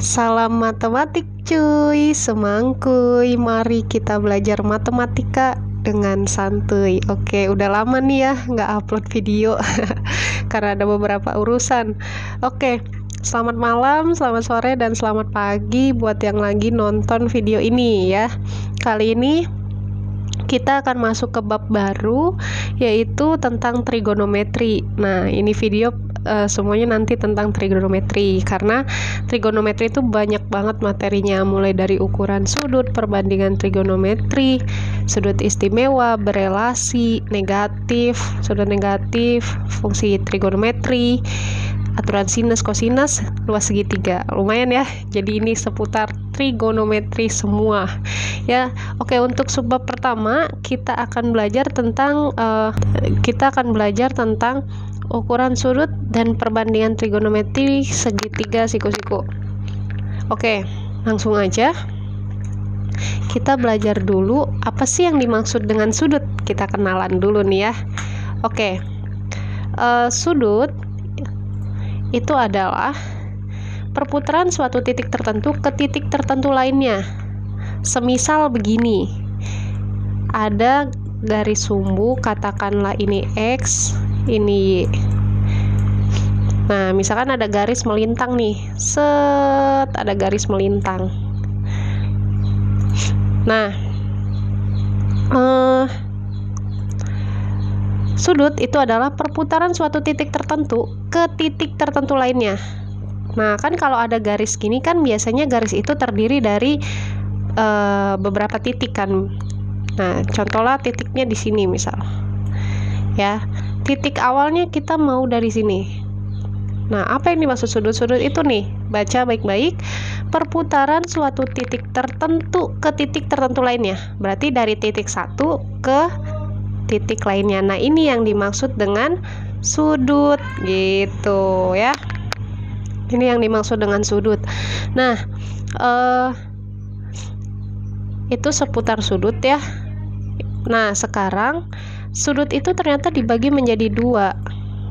Salam matematik cuy, semangkuy. Mari kita belajar matematika dengan santuy. Oke, udah lama nih ya nggak upload video karena ada beberapa urusan. Oke, selamat malam, selamat sore, dan selamat pagi buat yang lagi nonton video ini ya. Kali ini kita akan masuk ke bab baru, yaitu tentang trigonometri. Nah, ini video semuanya nanti tentang trigonometri, karena trigonometri itu banyak banget materinya, mulai dari ukuran sudut, perbandingan trigonometri, sudut istimewa, berelasi, negatif, sudut negatif, fungsi trigonometri, aturan sinus, kosinus, luas segitiga. Lumayan ya, jadi ini seputar trigonometri semua ya. Oke, untuk subbab pertama kita akan belajar tentang ukuran sudut dan perbandingan trigonometri segitiga siku-siku. Oke, langsung aja kita belajar dulu apa sih yang dimaksud dengan sudut. Kita kenalan dulu nih ya. Oke, sudut itu adalah perputaran suatu titik tertentu ke titik tertentu lainnya. Semisal begini, ada garis sumbu, katakanlah ini X, ini Y. Nah, misalkan ada garis melintang nih, ada garis melintang. Nah, sudut itu adalah perputaran suatu titik tertentu ke titik tertentu lainnya. Nah, kan kalau ada garis gini kan biasanya garis itu terdiri dari beberapa titik kan. Nah, contohnya titiknya di sini misal. Ya, titik awalnya kita mau dari sini. Nah, apa yang dimaksud sudut-sudut itu nih? Baca baik-baik. Perputaran suatu titik tertentu ke titik tertentu lainnya. Berarti dari titik satu ke titik lainnya. Nah, ini yang dimaksud dengan sudut gitu ya. Ini yang dimaksud dengan sudut. Nah, itu seputar sudut ya. Nah, sekarang sudut itu ternyata dibagi menjadi dua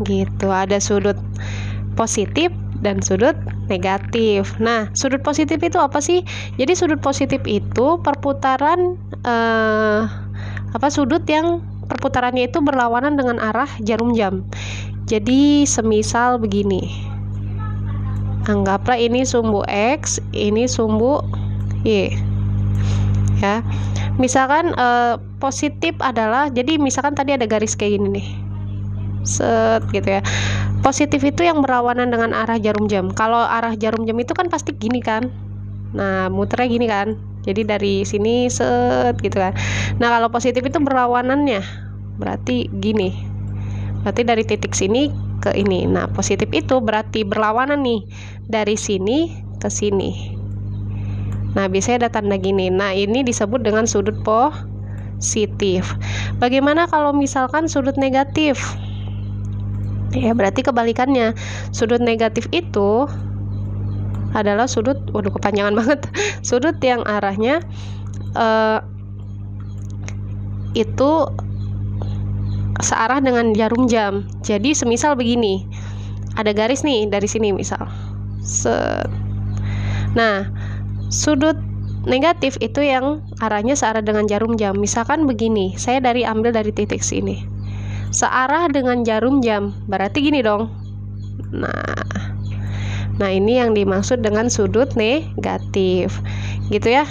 gitu. Ada sudut positif dan sudut negatif. Nah, sudut positif itu apa sih? Jadi sudut positif itu perputaran sudut yang perputarannya itu berlawanan dengan arah jarum jam. Jadi semisal begini, anggaplah ini sumbu X, ini sumbu Y ya. Misalkan positif adalah, jadi misalkan tadi ada garis kayak gini nih, set gitu ya. Positif itu yang berlawanan dengan arah jarum jam. Kalau arah jarum jam itu kan pasti gini kan. Nah, muternya gini kan. Jadi dari sini set gitu kan. Nah, kalau positif itu berlawanannya berarti gini. Berarti dari titik sini ke ini. Nah, positif itu berarti berlawanan nih dari sini ke sini. Nah, biasanya ada tanda gini. Nah, ini disebut dengan sudut positif. Bagaimana kalau misalkan sudut negatif? Ya, berarti kebalikannya. Sudut negatif itu adalah sudut, waduh kepanjangan banget. Sudut yang arahnya itu searah dengan jarum jam. Jadi semisal begini, ada garis nih dari sini misal. Nah, sudut negatif itu yang arahnya searah dengan jarum jam. Misalkan begini, saya ambil dari titik sini, searah dengan jarum jam, berarti gini dong. Nah, ini yang dimaksud dengan sudut negatif gitu ya.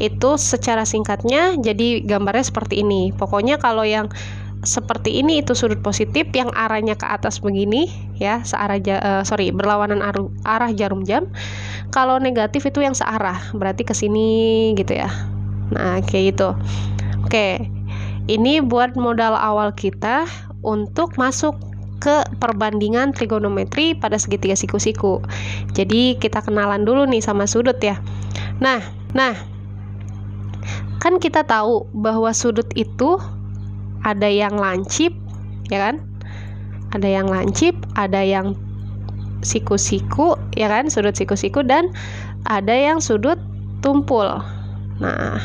Itu secara singkatnya, jadi gambarnya seperti ini. Pokoknya kalau yang seperti ini itu sudut positif yang arahnya ke atas begini ya, berlawanan arah jarum jam. Kalau negatif itu yang searah, berarti ke sini gitu ya. Nah, kayak gitu. Oke. Ini buat modal awal kita untuk masuk ke perbandingan trigonometri pada segitiga siku-siku. Jadi kita kenalan dulu nih sama sudut ya. Nah, kan kita tahu bahwa sudut itu ada yang lancip, ya kan? Ada yang lancip, ada yang siku-siku, ya kan? Sudut siku-siku, dan ada yang sudut tumpul. Nah,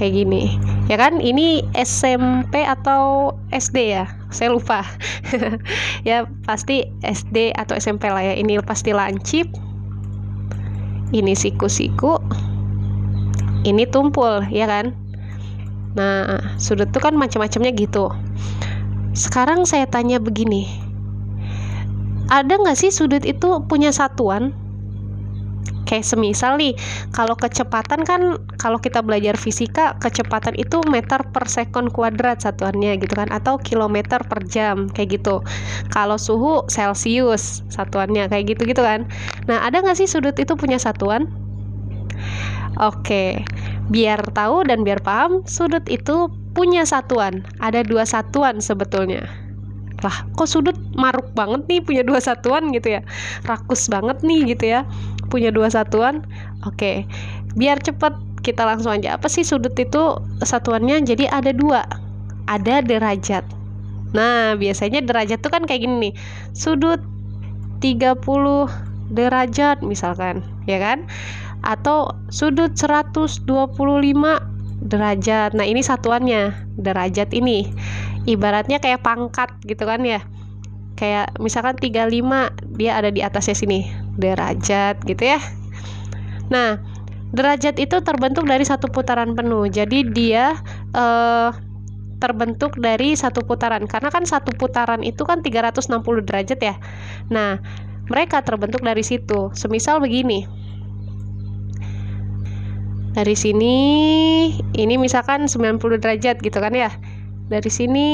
kayak gini ya kan. Ini SMP atau SD ya, saya lupa. Ya pasti SD atau SMP lah ya. Ini pasti lancip, ini siku-siku, ini tumpul ya kan. Nah sudut tuh kan macam-macamnya gitu. Sekarang saya tanya begini, ada nggak sih sudut itu punya satuan? Kayak semisal nih, kalau kecepatan kan, kalau kita belajar fisika, kecepatan itu meter per sekon kuadrat satuannya gitu kan, atau kilometer per jam kayak gitu. Kalau suhu Celcius satuannya kayak gitu kan. Nah ada nggak sih sudut itu punya satuan? Oke, biar tahu dan biar paham, sudut itu punya satuan. Ada 2 satuan sebetulnya. Lah kok sudut maruk banget nih punya 2 satuan gitu ya, rakus banget nih gitu ya, punya 2 satuan. Oke, biar cepet kita langsung aja, apa sih sudut itu satuannya? Jadi ada 2, ada derajat. Nah biasanya derajat tuh kan kayak gini nih, sudut 30 derajat misalkan ya kan, atau sudut 125 derajat. Nah ini satuannya derajat. Ini ibaratnya kayak pangkat gitu kan ya, kayak misalkan 35 dia ada di atasnya sini, derajat gitu ya. Nah derajat itu terbentuk dari 1 putaran penuh. Jadi dia terbentuk dari 1 putaran, karena kan 1 putaran itu kan 360 derajat ya. Nah mereka terbentuk dari situ. Semisal begini, dari sini ini misalkan 90 derajat gitu kan ya, dari sini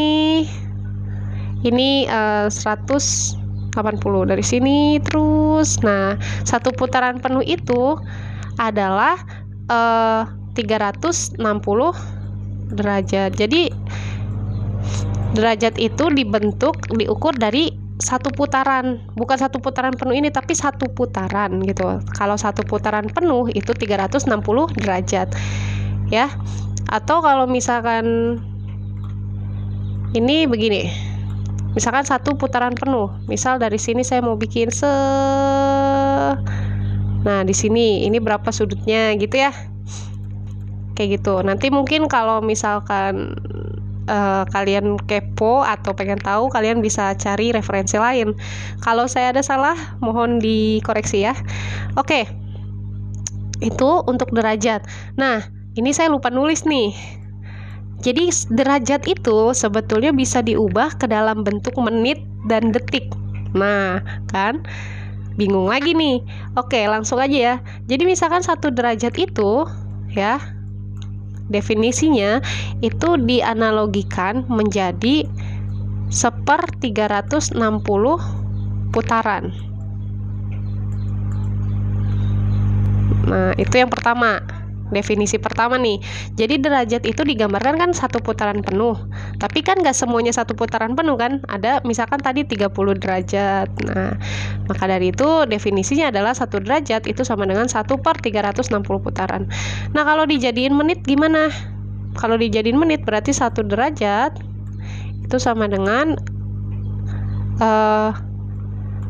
ini 180 dari sini terus. Nah 1 putaran penuh itu adalah 360 derajat. Jadi derajat itu diukur dari 1 putaran, bukan 1 putaran penuh ini, tapi 1 putaran gitu. Kalau 1 putaran penuh itu 360 derajat ya. Atau kalau misalkan ini begini, misalkan 1 putaran penuh, misal dari sini saya mau bikin nah di sini ini berapa sudutnya gitu ya, kayak gitu. Nanti mungkin kalau misalkan kalian kepo atau pengen tahu, kalian bisa cari referensi lain. Kalau saya ada salah mohon dikoreksi ya. Oke, itu untuk derajat. Nah ini saya lupa nulis nih. Jadi derajat itu sebetulnya bisa diubah ke dalam bentuk menit dan detik. Nah kan bingung lagi nih. Oke langsung aja ya. Jadi misalkan 1 derajat itu ya, definisinya itu dianalogikan menjadi 1/360 putaran. Nah itu yang pertama, definisi pertama nih. Jadi derajat itu digambarkan kan 1 putaran penuh, tapi kan gak semuanya 1 putaran penuh kan, ada misalkan tadi 30 derajat. Nah maka dari itu definisinya adalah 1 derajat itu sama dengan 1/360 putaran. Nah kalau dijadiin menit gimana? Kalau dijadiin menit berarti 1 derajat itu sama dengan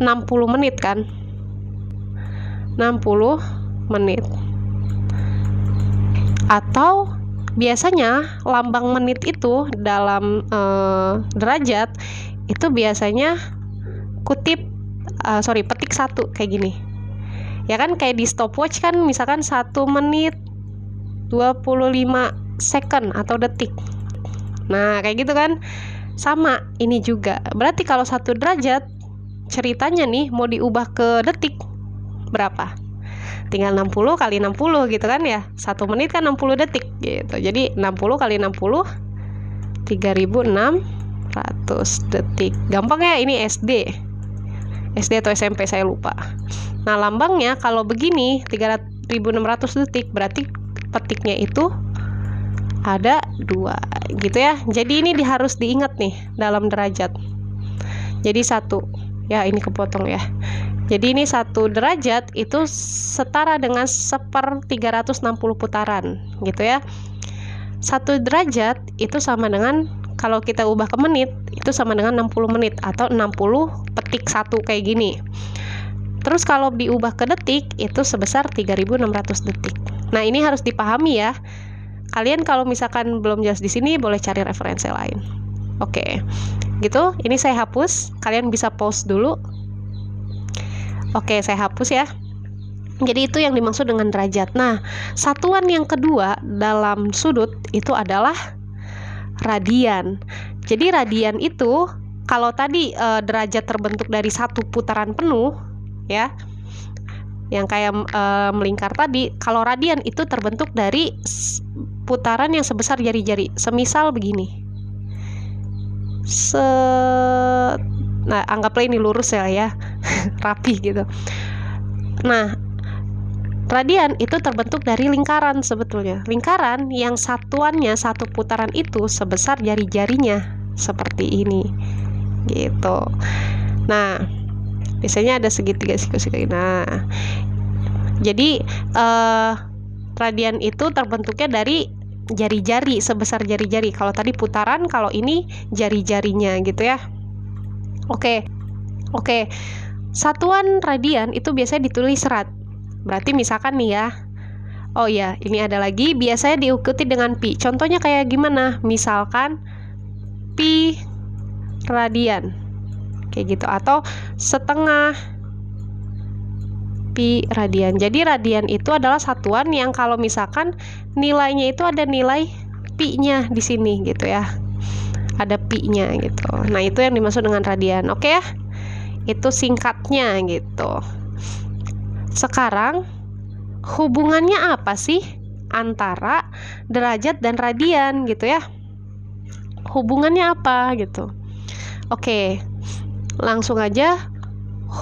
60 menit kan, 60 menit. Atau biasanya lambang menit itu dalam derajat itu biasanya petik 1 kayak gini ya kan, kayak di stopwatch kan misalkan 1 menit 25 second atau detik. Nah kayak gitu kan, sama ini juga. Berarti kalau 1 derajat ceritanya nih mau diubah ke detik berapa? Tinggal 60 kali 60 gitu kan ya. 1 menit kan 60 detik gitu. Jadi 60 kali 60 3600 detik. Gampang ya, ini SD atau SMP saya lupa. Nah lambangnya kalau begini 3600 detik berarti petiknya itu ada 2 gitu ya. Jadi ini harus diingat nih dalam derajat. Jadi 1 ya, ini kepotong ya. Jadi ini 1 derajat itu setara dengan 1/360 putaran gitu ya. 1 derajat itu sama dengan, kalau kita ubah ke menit itu sama dengan 60 menit atau 60 petik 1 kayak gini. Terus kalau diubah ke detik itu sebesar 3600 detik. Nah ini harus dipahami ya, Kalian kalau misalkan belum jelas di sini boleh cari referensi lain. Oke, gitu. Ini saya hapus. Kalian bisa pause dulu. Oke, saya hapus ya. Jadi itu yang dimaksud dengan derajat. Nah, satuan yang kedua dalam sudut itu adalah radian. Jadi radian itu, kalau tadi derajat terbentuk dari satu putaran penuh, ya, yang kayak melingkar tadi. Kalau radian itu terbentuk dari putaran yang sebesar jari-jari. Semisal begini. Nah, anggaplah ini lurus ya, rapi gitu. Nah, radian itu terbentuk dari lingkaran sebetulnya. Lingkaran yang satuannya satu putaran itu sebesar jari-jarinya, seperti ini, gitu. Nah, biasanya ada segitiga siku-siku. Nah, jadi radian itu terbentuknya dari jari-jari, sebesar jari-jari. Kalau tadi putaran, kalau ini jari-jarinya gitu ya. Oke. Satuan radian itu biasanya ditulis serat. Berarti misalkan nih ya. Oh ya, ini ada lagi, biasanya diikuti dengan pi. Contohnya kayak gimana? Misalkan pi radian. Kayak gitu, atau setengah pi radian. Jadi radian itu adalah satuan yang kalau misalkan nilainya itu ada nilai pi-nya di sini gitu ya. Ada pi-nya gitu. Nah, itu yang dimaksud dengan radian. Oke ya? Itu singkatnya gitu. Sekarang hubungannya apa sih antara derajat dan radian gitu ya? Hubungannya apa gitu? Oke. Langsung aja,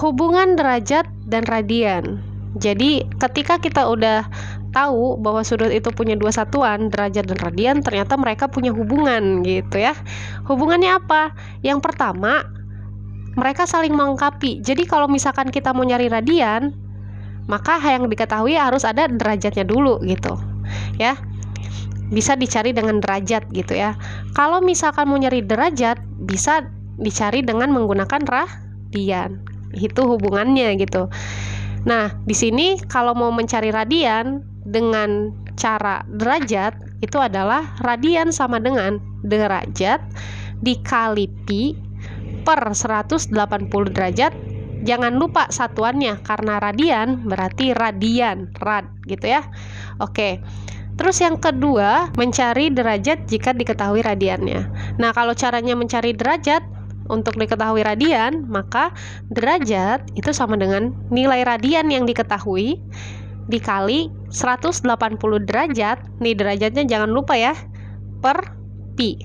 hubungan derajat dan radian. Jadi ketika kita udah tahu bahwa sudut itu punya dua satuan, derajat dan radian, ternyata mereka punya hubungan gitu ya. Hubungannya apa? Yang pertama, mereka saling melengkapi. Jadi kalau misalkan kita mau nyari radian, maka yang diketahui harus ada derajatnya dulu gitu ya. Bisa dicari dengan derajat gitu ya. Kalau misalkan mau nyari derajat, bisa dicari dengan menggunakan radian. Itu hubungannya gitu. Nah, di sini kalau mau mencari radian dengan cara derajat, itu adalah radian sama dengan derajat dikali pi per 180 derajat. Jangan lupa satuannya, karena radian berarti radian, rad gitu ya. Oke. Terus yang kedua, mencari derajat jika diketahui radiannya. Nah, kalau caranya mencari derajat untuk diketahui radian, maka derajat itu sama dengan nilai radian yang diketahui dikali 180 derajat. Nih derajatnya jangan lupa ya, per pi.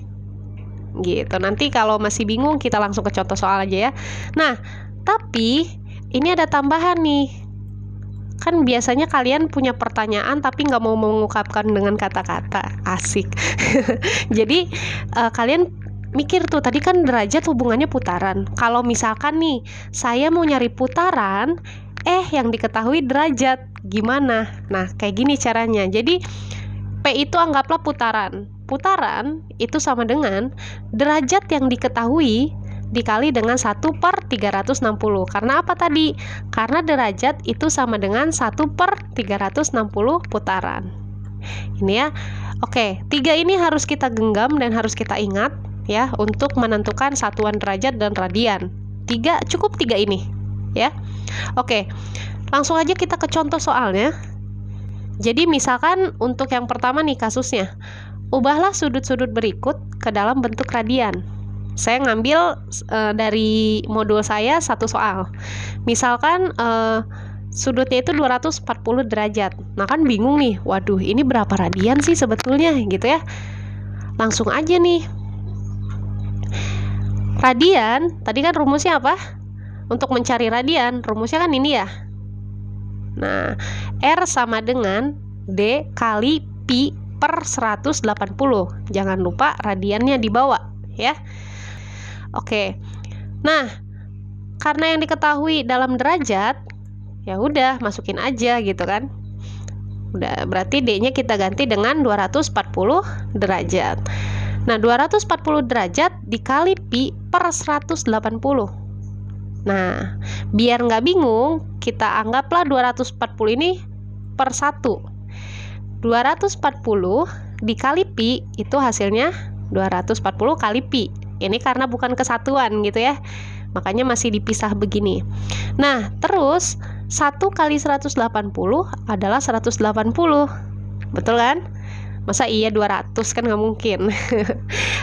Gitu. Nanti kalau masih bingung kita langsung ke contoh soal aja ya. Nah, tapi ini ada tambahan nih. Kan biasanya kalian punya pertanyaan tapi nggak mau mengungkapkan dengan kata-kata. Asik. Jadi kalian mikir tuh, tadi kan derajat hubungannya putaran. Kalau misalkan nih saya mau nyari putaran, yang diketahui derajat, gimana? Nah, kayak gini caranya. Jadi P itu anggaplah putaran. Putaran itu sama dengan derajat yang diketahui dikali dengan 1 per 360. Karena apa tadi? Karena derajat itu sama dengan 1 per 360 putaran. Ini ya. Oke, 3 ini harus kita genggam dan harus kita ingat ya, untuk menentukan satuan derajat dan radian. Cukup 3 ini ya. Oke, langsung aja kita ke contoh soalnya. Jadi misalkan untuk yang pertama nih kasusnya, ubahlah sudut-sudut berikut ke dalam bentuk radian. Saya ngambil dari modul saya satu soal. Misalkan sudutnya itu 240 derajat. Nah kan bingung nih, waduh ini berapa radian sih sebetulnya gitu ya. Langsung aja nih, radian, tadi kan rumusnya apa? Untuk mencari radian, rumusnya kan ini ya. Nah, R sama dengan D kali pi per 180. Jangan lupa radiannya di bawah ya. Oke. Nah, karena yang diketahui dalam derajat, ya udah masukin aja gitu kan. Udah, berarti D-nya kita ganti dengan 240 derajat. Nah, 240 derajat dikali pi per 180. Nah, biar nggak bingung, kita anggaplah 240 ini per 1. 240 dikali pi itu hasilnya 240 kali pi. Ini karena bukan kesatuan gitu ya, makanya masih dipisah begini. Nah terus 1 kali 180 adalah 180, betul kan? Masa iya 200 kan nggak mungkin.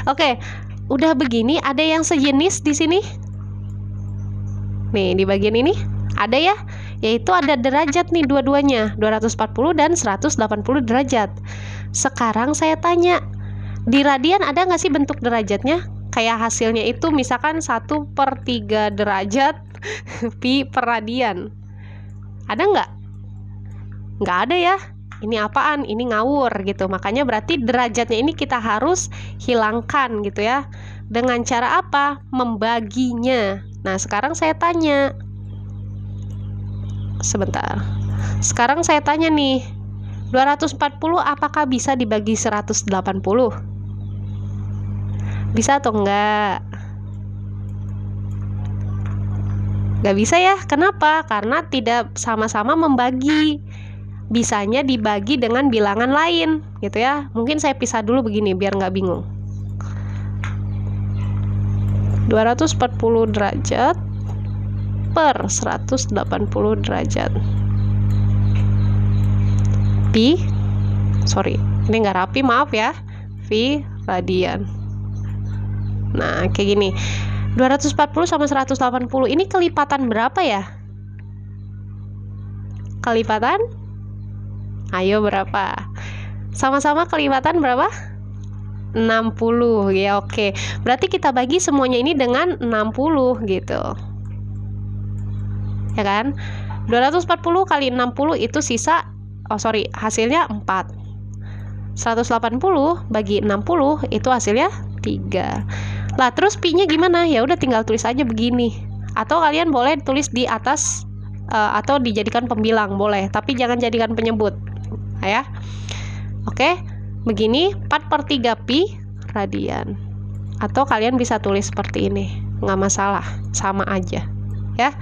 Oke, udah begini ada yang sejenis di sini. Nih di bagian ini ada ya, yaitu ada derajat nih dua-duanya, 240 dan 180 derajat. Sekarang saya tanya, di radian ada nggak sih bentuk derajatnya? Kayak hasilnya itu misalkan 1/3 derajat pi per radian. Ada nggak? Nggak ada ya. Ini apaan? Ini ngawur gitu. Makanya berarti derajatnya ini kita harus hilangkan gitu ya. Dengan cara apa? Membaginya. Nah sekarang saya tanya, sebentar. Sekarang saya tanya nih, 240 apakah bisa dibagi 180? Bisa atau enggak? Enggak bisa ya. Kenapa? Karena tidak sama-sama membagi. Bisanya dibagi dengan bilangan lain gitu ya. Mungkin saya pisah dulu begini biar nggak bingung. 240 derajat per 180 derajat pi, sorry ini nggak rapi, maaf ya, pi radian. Nah kayak gini, 240 sama 180 ini kelipatan berapa ya? Kelipatan? Ayo berapa? Sama-sama kelipatan berapa? 60 ya. Oke, berarti kita bagi semuanya ini dengan 60 gitu ya kan. 240 kali 60 itu sisa, hasilnya 4. 180 bagi 60 itu hasilnya 3. Lah terus pi nya gimana? Ya udah tinggal tulis aja begini, atau kalian boleh tulis di atas atau dijadikan pembilang boleh, tapi jangan jadikan penyebut ya. Oke, begini 4/3 pi radian, atau kalian bisa tulis seperti ini, nggak masalah, sama aja ya.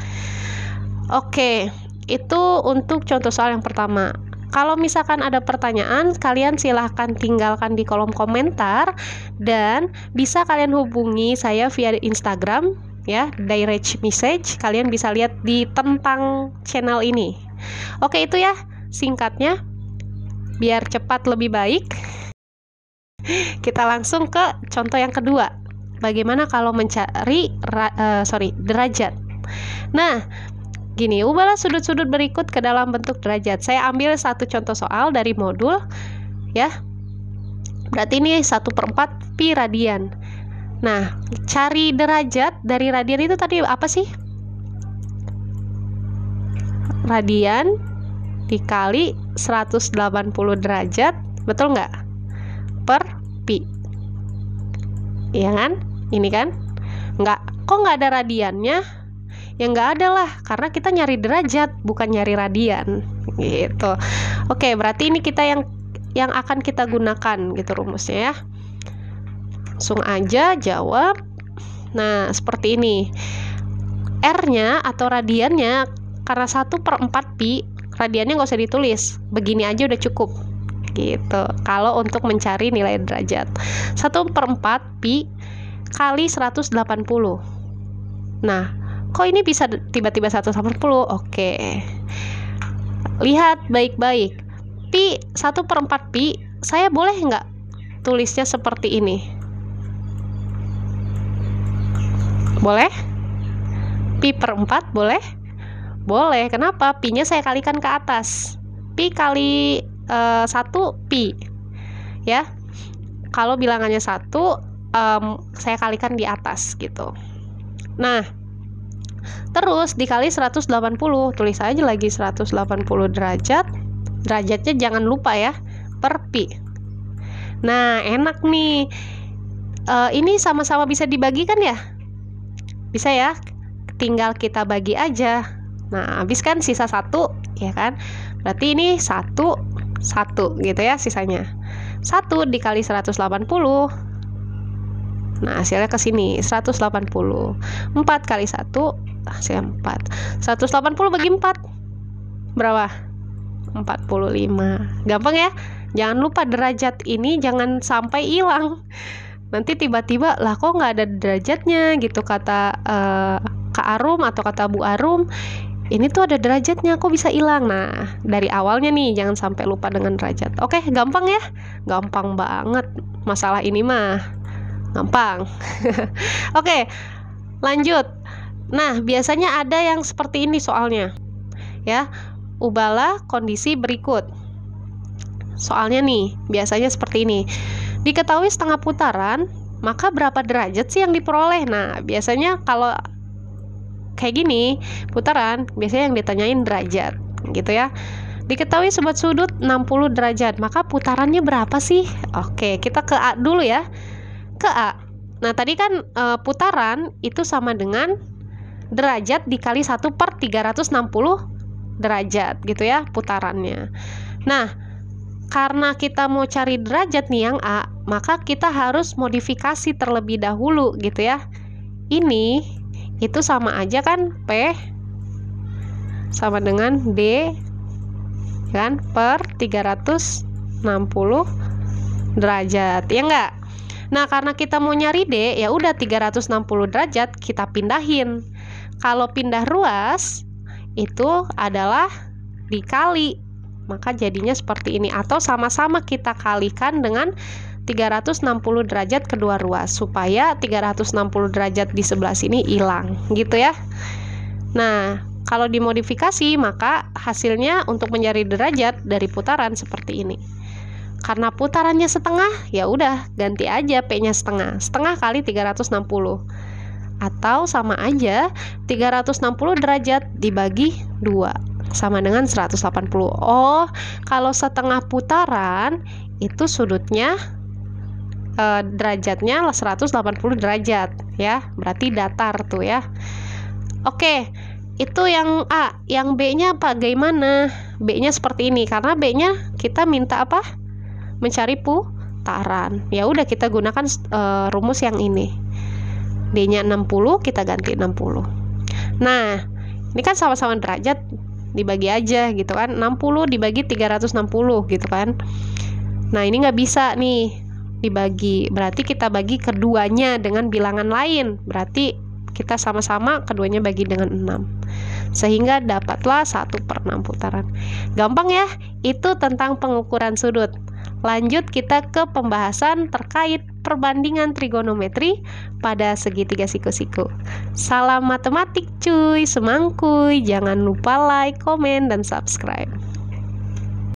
Oke, itu untuk contoh soal yang pertama. Kalau misalkan ada pertanyaan, kalian silahkan tinggalkan di kolom komentar, dan bisa kalian hubungi saya via Instagram ya, direct message. Kalian bisa lihat di tentang channel ini. Oke, itu ya singkatnya, biar cepat lebih baik. Kita langsung ke contoh yang kedua. Bagaimana kalau mencari derajat? Nah, gini, ubahlah sudut-sudut berikut ke dalam bentuk derajat. Saya ambil satu contoh soal dari modul ya. Berarti ini 1/4 pi radian. Nah, cari derajat dari radian itu tadi apa sih? Radian dikali 180 derajat, betul nggak? Per pi. Iya kan? Ini kan? Kok nggak ada radiannya? Ya nggak ada lah, karena kita nyari derajat, bukan nyari radian gitu. Oke, berarti ini kita yang akan kita gunakan gitu rumusnya ya. Langsung aja jawab. Nah seperti ini. R-nya atau radiannya, karena 1/4 pi, radiannya nggak usah ditulis, begini aja udah cukup gitu kalau untuk mencari nilai derajat. 1/4 pi kali 180. Nah kok ini bisa tiba-tiba 180? Oke, lihat baik-baik. Pi 1/4 pi, saya boleh nggak tulisnya seperti ini? Boleh? Pi per 4 boleh? Boleh. Kenapa? Pi nya saya kalikan ke atas. Pi kali 1 pi ya. Kalau bilangannya 1, saya kalikan di atas gitu. Nah terus dikali 180, tulis aja lagi 180 derajat. Derajatnya jangan lupa ya, per pi. Nah enak nih, ini sama-sama bisa dibagi kan ya? Bisa ya, tinggal kita bagi aja. Nah habis kan sisa 1 ya kan, berarti ini 1 gitu ya sisanya. 1 dikali 180, nah hasilnya ke sini 180. 4 kali 1 hasilnya 4. 180 bagi 4 berapa? 45. Gampang ya? Jangan lupa derajat ini jangan sampai hilang. Nanti tiba-tiba lah kok nggak ada derajatnya gitu, kata Kak Arum atau kata Bu Arum, ini tuh ada derajatnya kok bisa hilang. Nah, dari awalnya nih jangan sampai lupa dengan derajat. Oke, gampang ya? Gampang banget. Masalah ini mah gampang. Oke, lanjut. Nah, biasanya ada yang seperti ini soalnya. Ya, ubahlah kondisi berikut. Soalnya nih, biasanya seperti ini. Diketahui setengah putaran, maka berapa derajat sih yang diperoleh? Nah, biasanya kalau kayak gini, putaran, biasanya yang ditanyain derajat, gitu ya. Diketahui sebuah sudut 60 derajat, maka putarannya berapa sih? Oke, kita ke A dulu ya. Ke A. Nah, tadi kan putaran itu sama dengan derajat dikali 1/360 derajat, gitu ya, putarannya. Nah, karena kita mau cari derajat nih yang A, maka kita harus modifikasi terlebih dahulu, gitu ya. Ini itu sama aja kan, P sama dengan D kan per 360 derajat, ya enggak? Nah, karena kita mau nyari D, ya udah 360 derajat kita pindahin. Kalau pindah ruas itu adalah dikali, maka jadinya seperti ini, atau sama-sama kita kalikan dengan 360 derajat kedua ruas supaya 360 derajat di sebelah sini hilang, gitu ya. Nah, kalau dimodifikasi maka hasilnya untuk mencari derajat dari putaran seperti ini. Karena putarannya setengah, ya udah ganti aja P-nya setengah. Setengah kali 360. Atau sama aja 360 derajat dibagi 2 sama dengan 180. Oh, kalau setengah putaran itu sudutnya derajatnya 180 derajat ya, berarti datar tuh ya. Oke, itu yang A. Yang B-nya bagaimana? B-nya seperti ini, karena B-nya kita minta apa? Mencari putaran. Ya udah kita gunakan rumus yang ini. D-nya 60, kita ganti 60. Nah, ini kan sama-sama derajat, dibagi aja gitu kan. 60 dibagi 360 gitu kan. Nah, ini nggak bisa nih dibagi, berarti kita bagi keduanya dengan bilangan lain, berarti kita sama-sama keduanya bagi dengan 6, sehingga dapatlah 1/6 putaran. Gampang ya, itu tentang pengukuran sudut. Lanjut kita ke pembahasan terkait perbandingan trigonometri pada segitiga siku-siku. Salam matematik cuy, semangkuy, jangan lupa like, komen, dan subscribe.